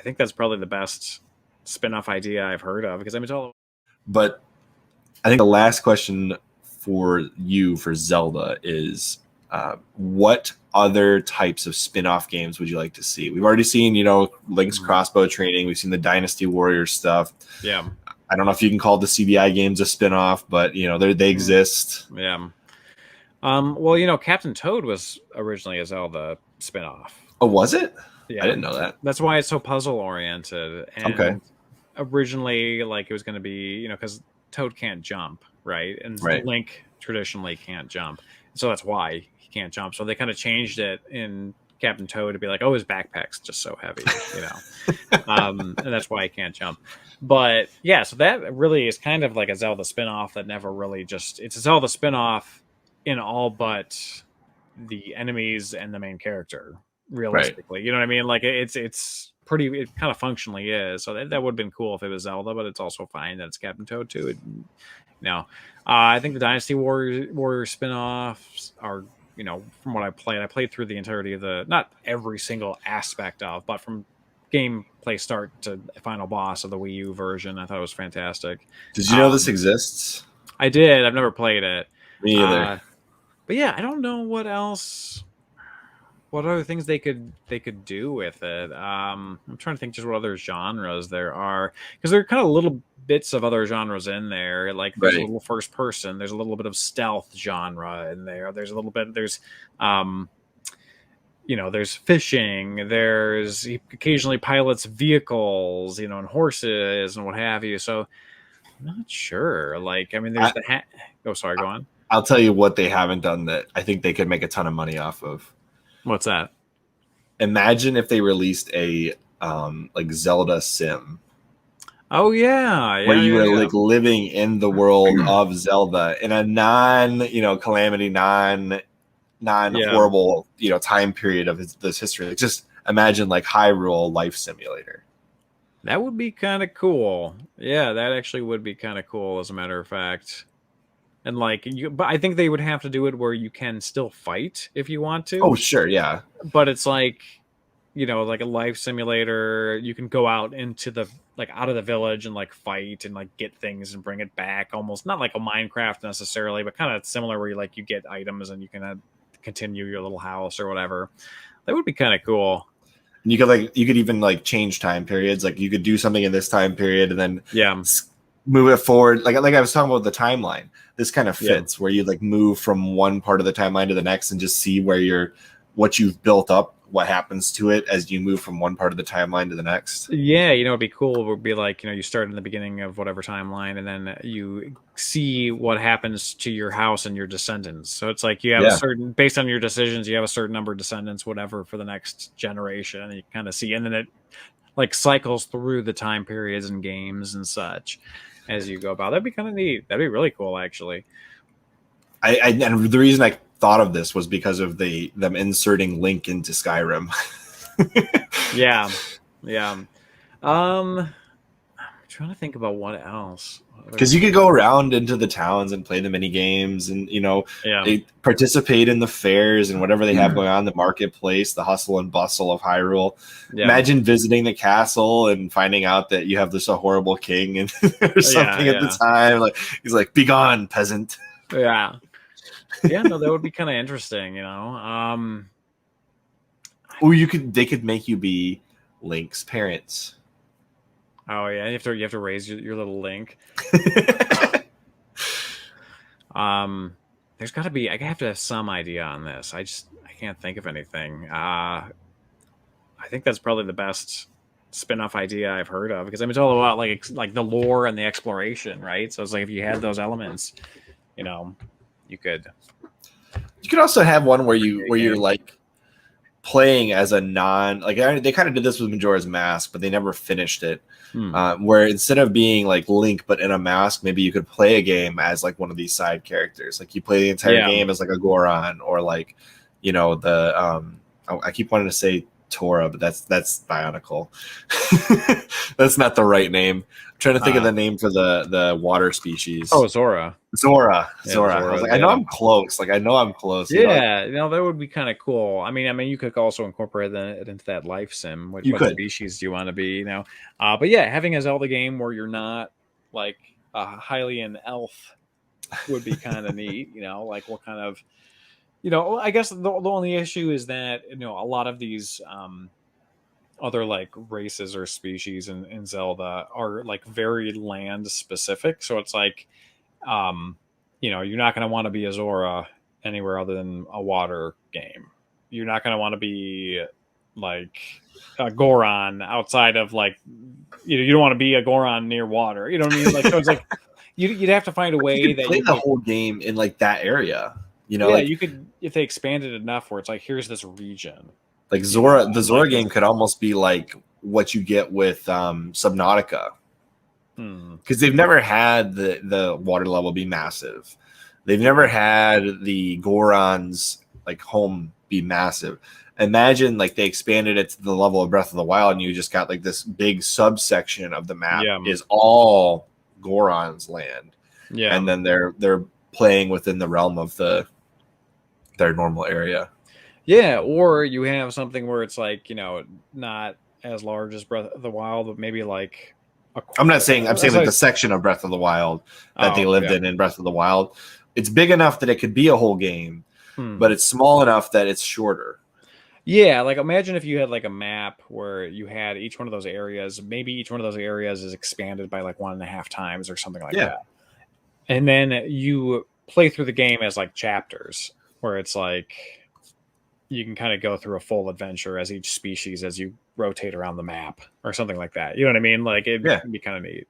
I think that's probably the best spin-off idea I've heard of, because I mean, it's all. But I think the last question for you for Zelda is, what other types of spin-off games would you like to see? We've already seen, Link's crossbow training. We've seen the Dynasty Warriors stuff. Yeah. I don't know if you can call the CBI games a spin-off, but they exist. Yeah. Well, Captain Toad was originally a Zelda spin-off. Oh, was it? Yeah. I didn't know that. That's why it's so puzzle-oriented. And okay. Originally, like, it was going to be, because Toad can't jump, right? And Link traditionally can't jump. So that's why he can't jump. So they kind of changed it in Captain Toad to be like, oh, his backpack's just so heavy, and that's why he can't jump. But yeah, so that really is kind of like a Zelda spin-off that never really it's a Zelda spin-off in all but the enemies and the main character, realistically. You know what I mean? Like, it's pretty, it kind of functionally is. So that would have been cool if it was Zelda, but it's also fine that it's Captain Toad too. I think the Dynasty Warrior spin-offs are, from what I played through the entirety of not every single aspect of, but from gameplay start to final boss of the Wii U version. I thought it was fantastic. Did you know this exists? I did. I've never played it. Me either. But yeah, I don't know what else. What other things they could do with it? I'm trying to think just what other genres there are, because there are kind of little bits of other genres in there. Like there's a little first person, there's a little bit of stealth genre in there. There's a little bit. There's there's fishing. There's, he occasionally pilots vehicles, and horses and what have you. So I'm not sure. Like, I mean, there's oh, sorry, go on. I'll tell you what they haven't done that I think they could make a ton of money off of. What's that? Imagine if they released a like Zelda Sim. Oh yeah, where you were like living in the world of Zelda in a calamity, non horrible time period of this history. Like, just imagine like Hyrule Life Simulator. That would be kind of cool. Yeah, that actually would be kind of cool, as a matter of fact. And but I think they would have to do it where you can still fight if you want to. Oh, sure, yeah. But it's like, like a life simulator. You can go out into out of the village and fight and get things and bring it back. Almost not like a Minecraft necessarily, but kind of similar where you get items and you can continue your little house or whatever. That would be kind of cool. And you could even change time periods. Like you could do something in this time period and then move it forward. Like I was talking about the timeline. This kind of fits where you move from one part of the timeline to the next and just see where what you've built up, what happens to it as you move from one part of the timeline to the next. Yeah, it'd be cool. It would be you start in the beginning of whatever timeline and then you see what happens to your house and your descendants. So it's you have a certain, based on your decisions, you have a certain number of descendants, whatever, for the next generation. And you kind of see, and then it cycles through the time periods and games and such as you go about. That'd be kind of neat. That'd be really cool, actually. And the reason I thought of this was because of them inserting Link into Skyrim. yeah. I'm trying to think about what else. Because you could go around into the towns and play the mini games, and they participate in the fairs and whatever they have going on, the marketplace, the hustle and bustle of Hyrule. Yeah. Imagine visiting the castle and finding out that you have this horrible king and or something at the time. He's like, "Be gone, peasant." Yeah. Yeah, no, that would be kind of interesting, they could make you be Link's parents. Oh yeah, you have to raise your little Link. There's got to be. I have to have some idea on this. I can't think of anything. I think that's probably the best spin-off idea I've heard of, because it's all about like the lore and the exploration, right? So it's if you had those elements, you could. You could also have one where you're playing as a they kind of did this with Majora's Mask, but they never finished it. Where instead of being Link but in a mask, maybe you could play a game as one of these side characters. You play the entire game as a Goron, or I keep wanting to say Tora, but that's Bionicle. That's not the right name. I'm trying to think of the name for the water species. Oh, Zora. Zora. I was like, I know I'm close. Like, I know I'm close. Yeah, that would be kind of cool. I mean, you could also incorporate it into that life sim. What species do you want to be? You know, but yeah, having a Zelda game where you're not like a Hylian elf would be kind of neat. You know, like what kind of, I guess the only issue is that a lot of these other like races or species in Zelda are like very land specific. So it's like, you're not going to want to be a Zora anywhere other than a water game. You're not going to want to be like a Goron outside of like, you don't want to be a Goron near water. You know what I mean? Like, so it's like you'd have to find a way that play the whole game in like that area. Yeah, like, you could, if they expanded enough where it's like, here's this region. Like Zora, the Zora game could almost be like what you get with Subnautica. Because they've never had the water level be massive. They've never had the Gorons like home be massive. Imagine like they expanded it to the level of Breath of the Wild, and you just got like this big subsection of the map is all Goron's land. Yeah, and then they're playing within the realm of their normal area. Yeah, or you have something where it's like, not as large as Breath of the Wild, but maybe like I'm saying like the section of Breath of the Wild that they lived in Breath of the Wild. It's big enough that it could be a whole game, but it's small enough that it's shorter. Yeah, like imagine if you had like a map where you had each one of those areas, maybe each one of those areas is expanded by like 1.5 times or something like that. And then you play through the game as like chapters where it's like you can kind of go through a full adventure as each species as you rotate around the map or something like that. You know what I mean? Like it'd be kind of neat.